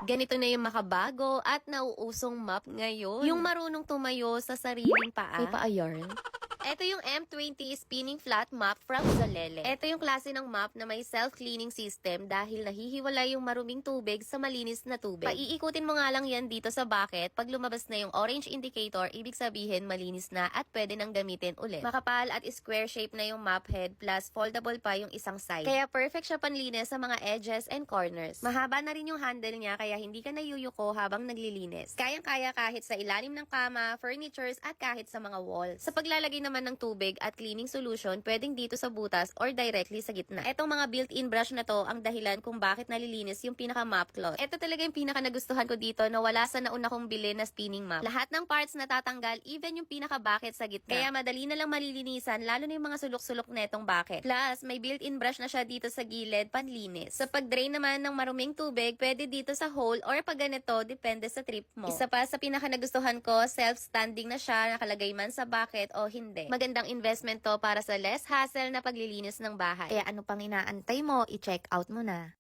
Ganito na yung makabago at nauusong mop ngayon. Yung marunong tumayo sa sariling paa. May pa-yarn. Ito yung M20 Spinning Flat Mop from Zolele. Ito yung klase ng mop na may self-cleaning system dahil nahihiwalay yung maruming tubig sa malinis na tubig. Paiikutin mo nga lang yan dito sa bucket. Pag lumabas na yung orange indicator, ibig sabihin malinis na at pwede nang gamitin ulit. Makapal at square shape na yung mop head plus foldable pa yung isang side. Kaya perfect siya panlinis sa mga edges and corners. Mahaba na rin yung handle niya kaya hindi ka nayuyuko habang naglilinis. Kayang-kaya kahit sa ilalim ng kama, furnitures at kahit sa mga walls. Sa paglalagay naman ng tubig at cleaning solution, pwedeng dito sa butas or directly sa gitna. Etong mga built-in brush na to ang dahilan kung bakit nalilinis yung pinaka-mop cloth. Ito talaga yung pinaka-nagustuhan ko dito na wala sa nauna kong bili na spinning mop. Lahat ng parts natatanggal, even yung pinaka-bucket sa gitna. Kaya madali na lang malilinisan, lalo na yung mga sulok-sulok netong bucket. Plus, may built-in brush na siya dito sa gilid, panlinis. Sa pag-drain naman ng maruming tubig, pwede dito sa hole or pag ganito, depende sa trip mo. Isa pa sa pinaka-nagustuhan ko, self-standing na siya, nakalagay man sa bucket o hindi. Magandang investment to para sa less hassle na paglilinis ng bahay. Kaya ano pang inaantay mo, i-check out mo na.